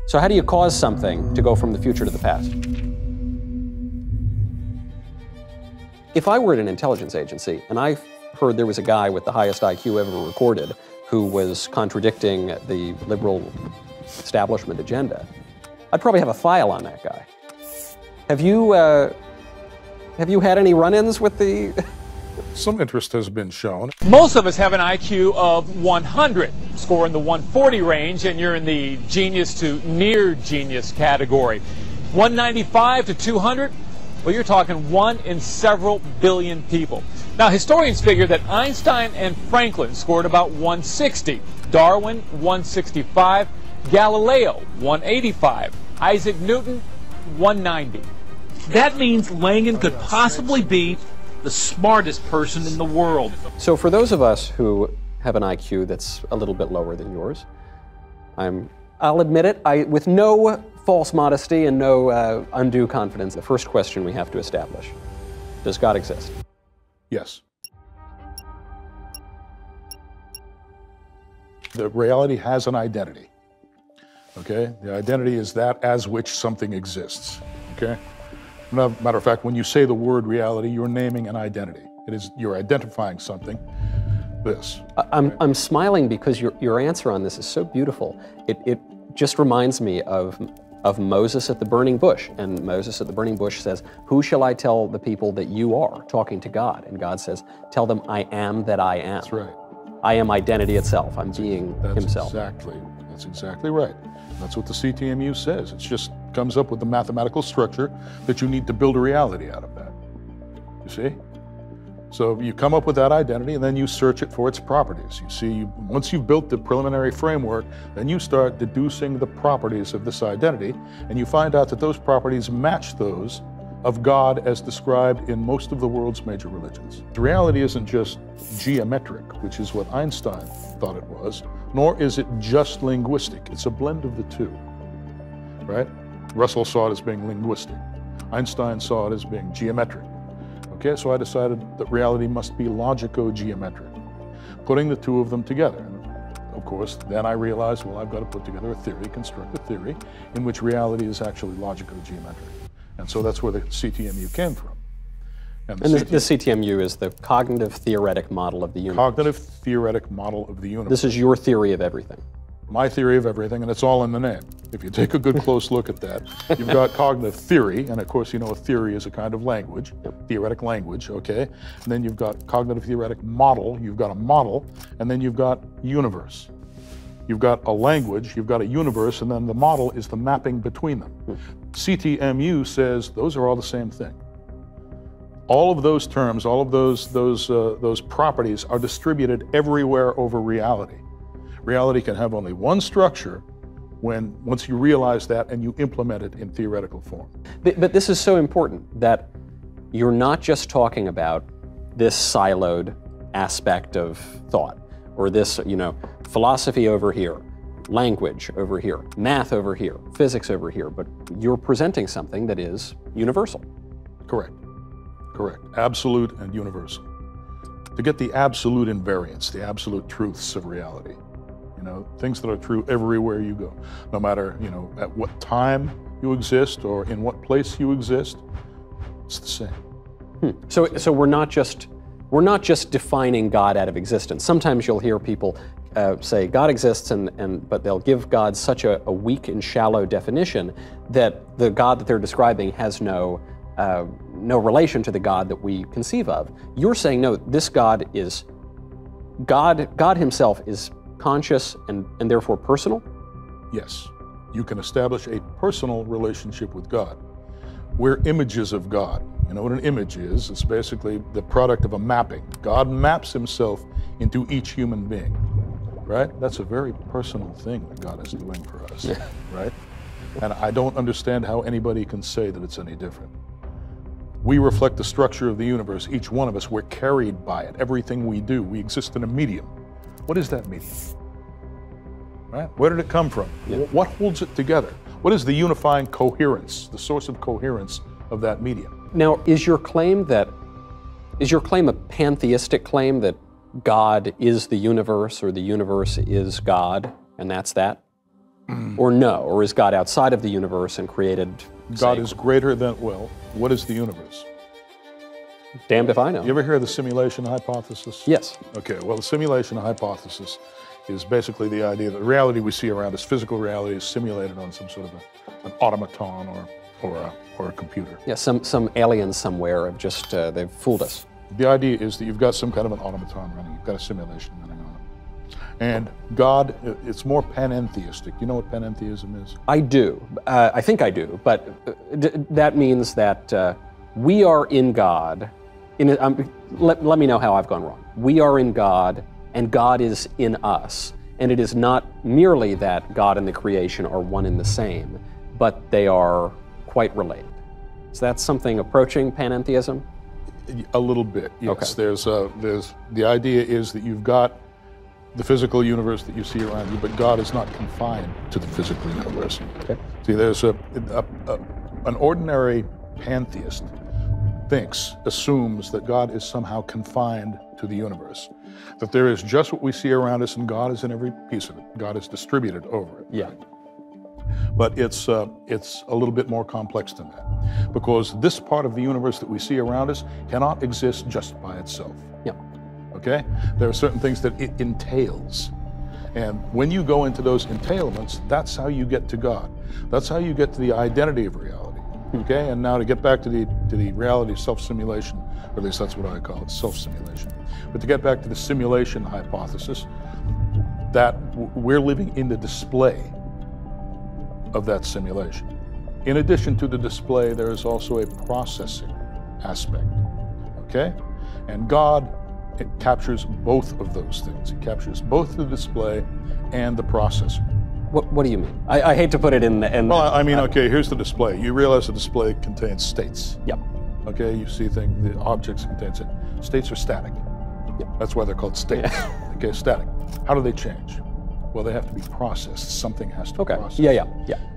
So how do you cause something to go from the future to the past? If I were at an intelligence agency and I heard there was a guy with the highest IQ ever recorded who was contradicting the liberal establishment agenda, I'd probably have a file on that guy. Have you had any run-ins with the... Some interest has been shown. Most of us have an IQ of 100, score in the 140 range, and you're in the genius to near genius category. 195 to 200, well, you're talking 1 in several billion people. Now, historians figure that Einstein and Franklin scored about 160, Darwin 165, Galileo 185, Isaac Newton 190. That means Langan could possibly be the smartest person in the world. So for those of us who have an IQ that's a little bit lower than yours, I'll admit it, with no false modesty and no undue confidence, the first question we have to establish: does God exist? Yes. The reality has an identity, okay? The identity is that as which something exists, okay? Matter of fact, when you say the word reality, you're naming an identity. You're identifying something, this. I'm smiling because your answer on this is so beautiful. It just reminds me of Moses at the burning bush. And Moses at the burning bush says, "Who shall I tell the people that you are?" Talking to God. And God says, "Tell them I am that I am." That's right. I am identity itself. I'm being himself. That's exactly right. That's what the CTMU says. It just comes up with the mathematical structure that you need to build a reality out of that. You see? So you come up with that identity and then you search it for its properties. You see, once you've built the preliminary framework, then you start deducing the properties of this identity, and you find out that those properties match those of God as described in most of the world's major religions. The reality isn't just geometric, which is what Einstein thought it was, nor is it just linguistic. It's a blend of the two, right? Russell saw it as being linguistic. Einstein saw it as being geometric. Okay, so I decided that reality must be logico-geometric, putting the two of them together. And of course, then I realized, well, I've got to put together a theory, construct a theory, in which reality is actually logico-geometric. And so that's where the CTMU came from. And the CTMU is the cognitive theoretic model of the universe. Cognitive theoretic model of the universe. This is your theory of everything. My theory of everything, and it's all in the name. If you take a good close look at that, you've got cognitive theory, and of course you know a theory is a kind of language, theoretic language, okay? And then you've got cognitive theoretic model, you've got a model, and then you've got universe. You've got a language, you've got a universe, and then the model is the mapping between them. CTMU says those are all the same thing. All of those terms, all of those properties are distributed everywhere over reality. Reality can have only one structure once you realize that and you implement it in theoretical form. But this is so important that you're not just talking about this siloed aspect of thought, or this, philosophy over here, language over here, math over here, physics over here, but you're presenting something that is universal. Correct. Correct. Absolute and universal. To get the absolute invariance, the absolute truths of reality. Things that are true everywhere you go. No matter, at what time you exist or in what place you exist, it's the same. So we're not just defining God out of existence. Sometimes you'll hear people say God exists, but they'll give God such a weak and shallow definition that the God that they're describing has no relation to the God that we conceive of. You're saying, no, this God is, God himself is conscious and therefore personal? Yes. You can establish a personal relationship with God. We're images of God. You know what an image is? It's basically the product of a mapping. God maps himself into each human being, right? That's a very personal thing that God is doing for us, right? And I don't understand how anybody can say that it's any different. We reflect the structure of the universe. Each one of us, we're carried by it. Everything we do, we exist in a medium. What is that medium? Right? Where did it come from? What holds it together? What is the unifying coherence, the source of coherence of that medium? Now, is your claim a pantheistic claim that God is the universe or the universe is God, and that's that? Or no? Or is God outside of the universe and created? God is greater than, well, what is the universe? Damned if I know. You ever hear of the simulation hypothesis? Yes. Okay, well, the simulation hypothesis is basically the idea that the reality we see around us, physical reality, is simulated on some sort of an automaton or a computer. Yeah, some aliens somewhere have just, they've fooled us. The idea is that you've got some kind of an automaton running, you've got a simulation running on it. And God, it's more panentheistic. You know what panentheism is? I do. I think I do, but that means that we are in God. Let me know how I've gone wrong. We are in God, and God is in us. And it is not merely that God and the creation are one and the same, but they are quite related. Is that something approaching panentheism? A little bit, yes. Okay. There's the idea is that you've got the physical universe that you see around you, but God is not confined to the physical universe. Okay. See, there's an ordinary pantheist assumes that God is somehow confined to the universe, that there is just what we see around us, and God is in every piece of it. God is distributed over it. Yeah. But it's a little bit more complex than that, because this part of the universe that we see around us cannot exist just by itself. Yeah. Okay? There are certain things that it entails. And when you go into those entailments, that's how you get to God. That's how you get to the identity of reality. Okay? And now to get back to the reality of self-simulation, or at least that's what I call it, self-simulation. But to get back to the simulation hypothesis, that we're living in the display of that simulation. In addition to the display, there is also a processing aspect, okay? And God, it captures both of those things. It captures both the display and the processor. What do you mean? I hate to put it in the... Well, I mean, okay, here's the display. You realize the display contains states. Yep. Okay, you see things, the objects contains it. States are static. Yep. That's why they're called states. Okay, static. How do they change? Well, they have to be processed. Something has to be processed. Yeah.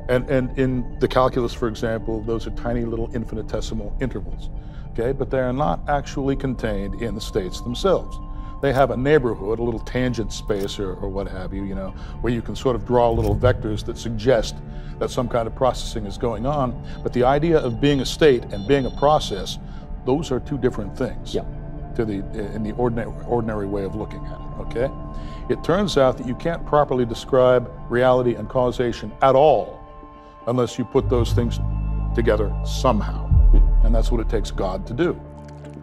And in the calculus, for example, those are tiny little infinitesimal intervals, okay? But they are not actually contained in the states themselves. They have a neighborhood, a little tangent space or what have you, where you can sort of draw little vectors that suggest that some kind of processing is going on. But the idea of being a state and being a process, those are two different things. Yeah. In the ordinary way of looking at it, okay? It turns out that you can't properly describe reality and causation at all unless you put those things together somehow. And that's what it takes God to do,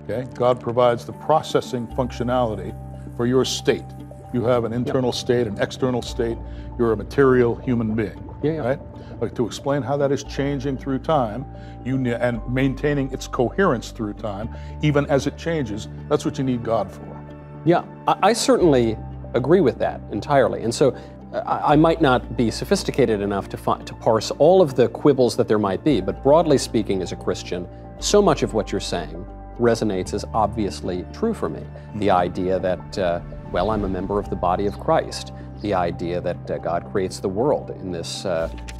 okay? God provides the processing functionality for your state. You have an internal state, an external state. You're a material human being, right? Like, to explain how that is changing through time, and maintaining its coherence through time, even as it changes, that's what you need God for. Yeah, I certainly agree with that entirely. And so I might not be sophisticated enough to parse all of the quibbles that there might be, but broadly speaking, as a Christian, so much of what you're saying resonates as obviously true for me. The idea that, well, I'm a member of the body of Christ. The idea that God creates the world in this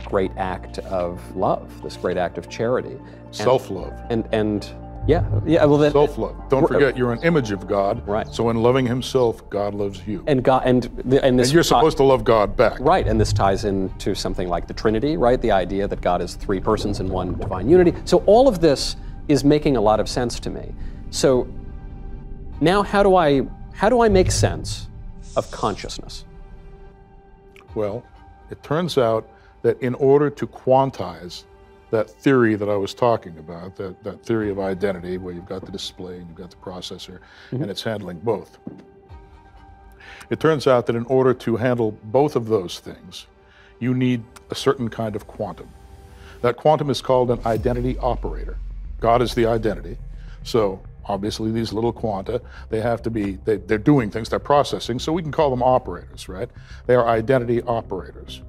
great act of love, this great act of charity. Self-love. Well, self-love. Don't forget, you're an image of God. Right. So in loving Himself, God loves you. And you're supposed to love God back. Right. And this ties into something like the Trinity, right? The idea that God is three persons in one divine unity. So all of this is making a lot of sense to me. So now, how do I make sense of consciousness? Well, it turns out that in order to quantize that theory that I was talking about, that theory of identity, where you've got the display and you've got the processor, and it's handling both. It turns out that in order to handle both of those things, you need a certain kind of quantum. That quantum is called an identity operator. God is the identity. So obviously these little quanta, they have to be, they're doing things, they're processing, so we can call them operators, right? They are identity operators.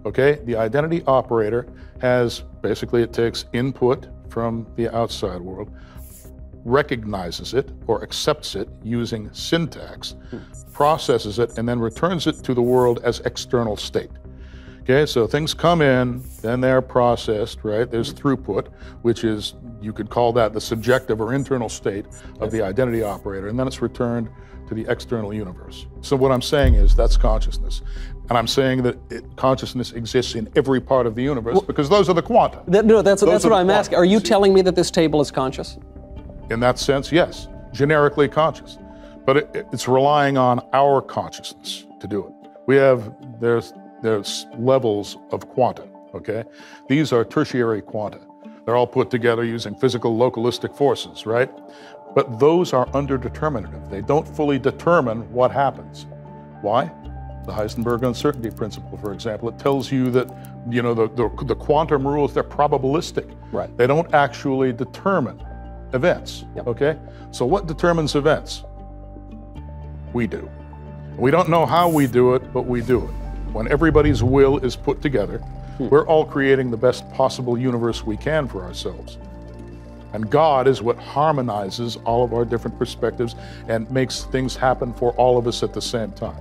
Okay, the identity operator has, basically it takes input from the outside world, recognizes it or accepts it using syntax, processes it, and then returns it to the world as external state. Okay, so things come in, then they're processed, right? There's throughput, which is, you could call that the subjective or internal state of the identity operator, and then it's returned to the external universe. So what I'm saying is that's consciousness. And I'm saying that consciousness exists in every part of the universe because those are the quanta. That's what I'm asking. Are you telling me that this table is conscious? In that sense, yes, generically conscious. But it's relying on our consciousness to do it. There's levels of quanta, okay? These are tertiary quanta. They're all put together using physical localistic forces, right? But those are underdeterminative. They don't fully determine what happens. Why? The Heisenberg uncertainty principle, for example, it tells you that, you know, the quantum rules, they're probabilistic. Right. They don't actually determine events, okay? So what determines events? We do. We don't know how we do it, but we do it. When everybody's will is put together, we're all creating the best possible universe we can for ourselves. And God is what harmonizes all of our different perspectives and makes things happen for all of us at the same time.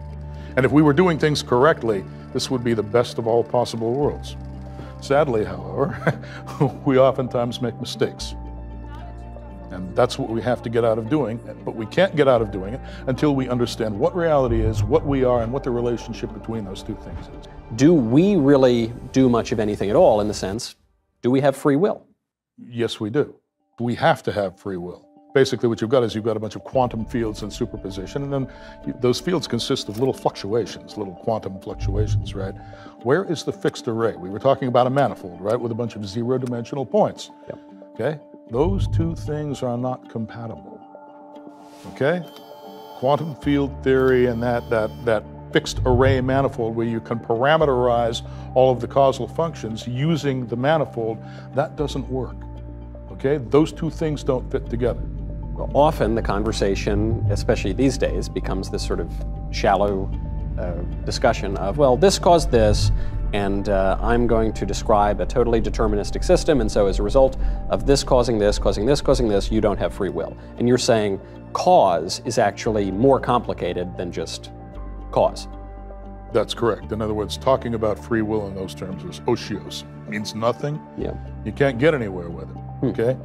And if we were doing things correctly, this would be the best of all possible worlds. Sadly, however, we oftentimes make mistakes. And that's what we have to get out of doing, but we can't get out of doing it until we understand what reality is, what we are, and what the relationship between those two things is. Do we really do much of anything at all in the sense, do we have free will? Yes, we do. We have to have free will. Basically what you've got is you've got a bunch of quantum fields in superposition, and then those fields consist of little fluctuations, little quantum fluctuations, right? Where is the fixed array? We were talking about a manifold, right, with a bunch of zero-dimensional points, okay? Those two things are not compatible, okay? Quantum field theory and that fixed array manifold where you can parameterize all of the causal functions using the manifold, that doesn't work, okay? Those two things don't fit together. Well, often the conversation, especially these days, becomes this sort of shallow discussion of, well, this caused this, and I'm going to describe a totally deterministic system, and so as a result of this causing this, causing this, causing this, you don't have free will. And you're saying cause is actually more complicated than just cause. That's correct. In other words, talking about free will in those terms is osios. It means nothing. Yeah. You can't get anywhere with it, okay?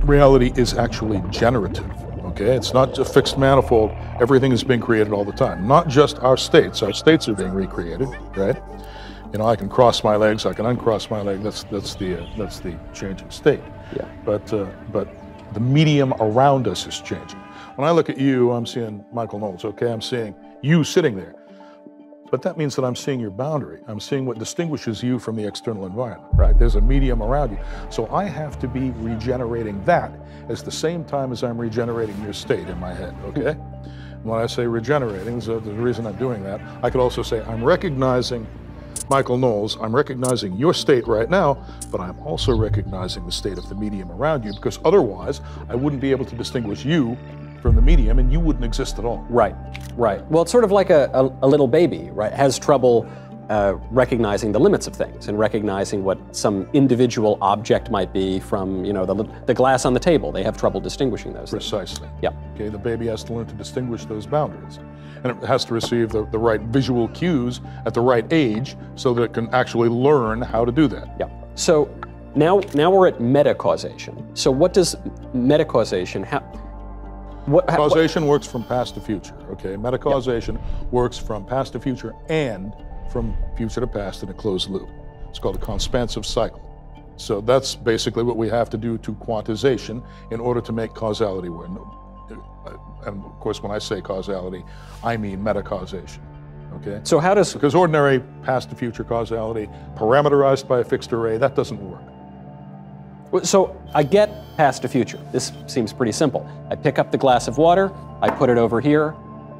Reality is actually generative, okay? It's not a fixed manifold. Everything is being created all the time. Not just our states. Our states are being recreated, right? You know, I can cross my legs, I can uncross my leg. That's the changing state. Yeah. But the medium around us is changing. When I look at you, I'm seeing Michael Knowles, okay? I'm seeing you sitting there. But that means that I'm seeing your boundary. I'm seeing what distinguishes you from the external environment, right? There's a medium around you. So I have to be regenerating that at the same time as I'm regenerating your state in my head, okay? When I say regenerating, there's a reason I'm doing that. I could also say I'm recognizing Michael Knowles, I'm recognizing your state right now, but I'm also recognizing the state of the medium around you, because otherwise I wouldn't be able to distinguish you from the medium and you wouldn't exist at all. Right, right. Well, it's sort of like a little baby, right? Has trouble recognizing the limits of things and recognizing what some individual object might be from, you know, the glass on the table. They have trouble distinguishing those Precisely. things. Yeah. Okay, the baby has to learn to distinguish those boundaries. And it has to receive the right visual cues at the right age so that it can actually learn how to do that. Yeah. So now we're at metacausation. So what does metacausation Causation works from past to future, okay? Metacausation works from past to future and from future to past in a closed loop. It's called a conspansive cycle. So that's basically what we have to do to quantization in order to make causality work. And of course, when I say causality, I mean metacausation, okay? So how does... Because ordinary past to future causality, parameterized by a fixed array, that doesn't work. So I get past to future. This seems pretty simple. I pick up the glass of water, I put it over here,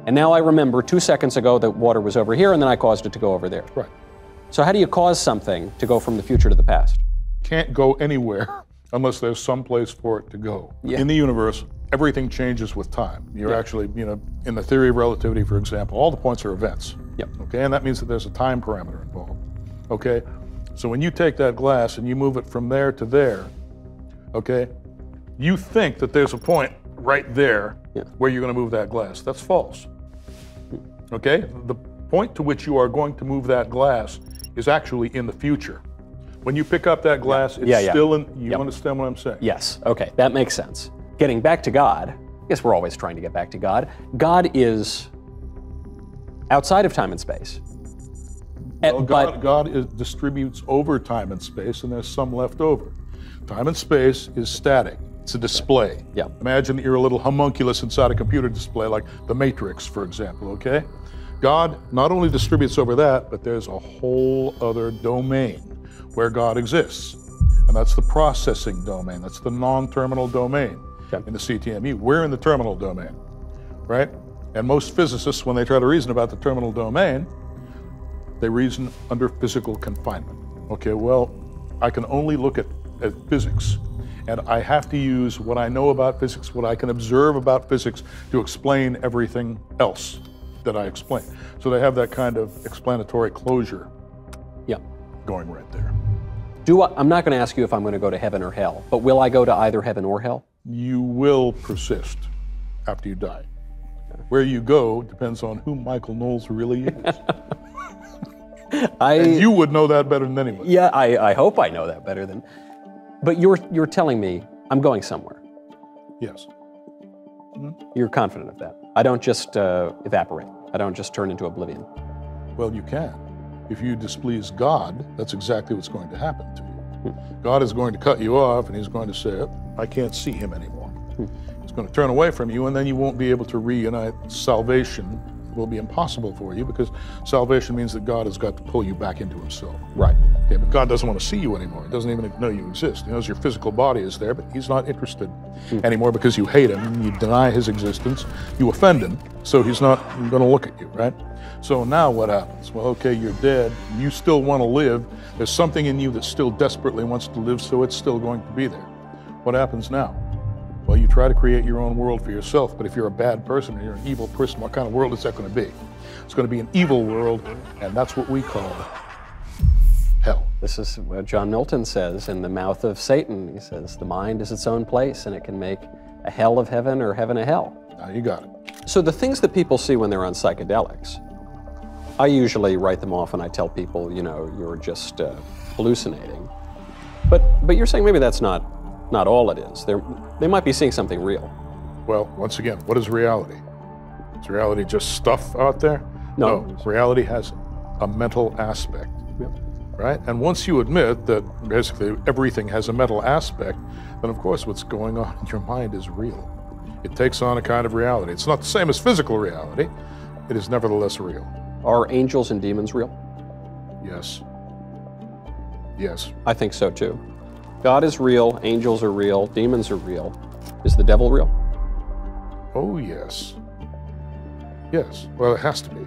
and now I remember 2 seconds ago that water was over here, and then I caused it to go over there. Right. So how do you cause something to go from the future to the past? Can't go anywhere unless there's some place for it to go. Yeah. In the universe, everything changes with time. You're actually, you know, in the theory of relativity, for example, all the points are events. Yep. Okay, and that means that there's a time parameter involved. Okay, so when you take that glass and you move it from there to there, okay, you think that there's a point right there where you're going to move that glass. That's false. Okay, the point to which you are going to move that glass is actually in the future. When you pick up that glass, it's Yeah. still in, you understand what I'm saying? Yes, okay, that makes sense. Getting back to God, I guess we're always trying to get back to God. God is outside of time and space. Well, God distributes over time and space, and there's some left over. Time and space is static. It's a display. Yeah. Imagine that you're a little homunculus inside a computer display, like the Matrix, for example, okay? God not only distributes over that, but there's a whole other domain where God exists. And that's the processing domain. That's the non-terminal domain in the CTMU. We're in the terminal domain, right? And most physicists, when they try to reason about the terminal domain, they reason under physical confinement. Okay, well, I can only look at physics, and I have to use what I know about physics, what I can observe about physics, to explain everything else that I explain. So they have that kind of explanatory closure going right there. I'm not going to ask you if I'm going to go to heaven or hell, but will I go to either heaven or hell? You will persist after you die. Where you go depends on who Michael Knowles really is. And you would know that better than anyone. Yeah, I hope I know that better than. But you're telling me I'm going somewhere. Yes. You're confident of that. I don't just evaporate. I don't just turn into oblivion. Well, you can. If you displease God, that's exactly what's going to happen to you. God is going to cut you off, and he's going to say, I can't see him anymore. He's going to turn away from you, and then you won't be able to reunite. Salvation will be impossible for you, because salvation means that God has got to pull you back into himself. Right. Okay, but God doesn't want to see you anymore. He doesn't even know you exist. He knows your physical body is there, but he's not interested anymore, because you hate him, you deny his existence, you offend him, so he's not going to look at you, right? So now what happens? Well, okay, you're dead. You still want to live. There's something in you that still desperately wants to live, so it's still going to be there. What happens now? Well, you try to create your own world for yourself, but if you're a bad person or you're an evil person, what kind of world is that going to be? It's going to be an evil world, and that's what we call hell. This is what John Milton says in The Mouth of Satan. He says, the mind is its own place, and it can make a hell of heaven or heaven a hell. Now you got it. So the things that people see when they're on psychedelics, I usually write them off and I tell people, you know, you're just hallucinating. But you're saying maybe that's not all it is. They might be seeing something real. Well, once again, what is reality? Is reality just stuff out there? No. Reality has a mental aspect, right? And once you admit that basically everything has a mental aspect, then of course what's going on in your mind is real. It takes on a kind of reality. It's not the same as physical reality. It is nevertheless real. Are angels and demons real? Yes. Yes. I think so too. God is real, angels are real, demons are real. Is the devil real? Oh, yes. Yes. Well, it has to be.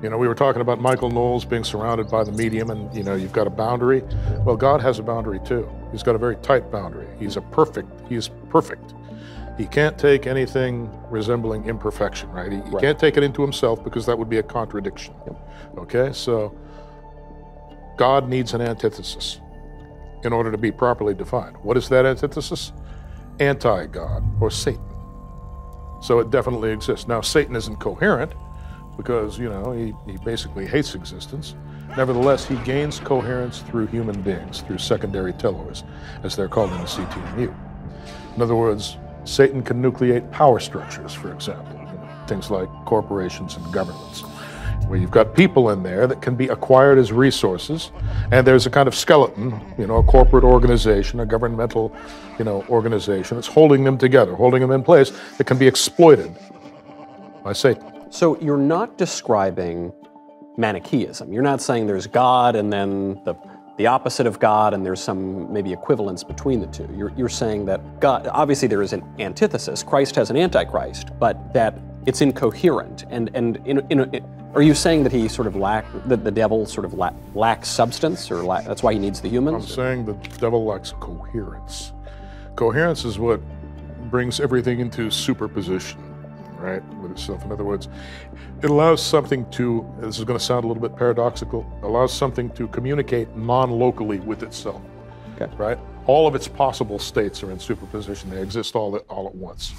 You know, we were talking about Michael Knowles being surrounded by the medium, and, you know, you've got a boundary. Well, God has a boundary too. He's got a very tight boundary. He is perfect. He can't take anything resembling imperfection, right? He can't take it into himself, because that would be a contradiction. Okay, so God needs an antithesis in order to be properly defined. What is that antithesis? Anti-God, or Satan. So it definitely exists. Now, Satan isn't coherent, because, you know, he basically hates existence. Nevertheless, he gains coherence through human beings, through secondary tellers, as they're called in the CTMU. In other words, Satan can nucleate power structures, for example, things like corporations and governments, where you've got people in there that can be acquired as resources, and there's a kind of skeleton, you know, a corporate organization, a governmental, you know, organization that's holding them together, holding them in place, that can be exploited by Satan. So you're not describing Manichaeism. You're not saying there's God and then the opposite of God, and there's some maybe equivalence between the two. You're saying that God, obviously there is an antithesis. Christ has an antichrist, but that it's incoherent. Are you saying that he sort of that the devil sort of lacks substance, or that's why he needs the humans? I'm saying the devil lacks coherence. Coherence is what brings everything into superposition, right, with itself. In other words, it allows something to, this is going to sound a little bit paradoxical, allows something to communicate non-locally with itself, right? All of its possible states are in superposition. They exist all at once.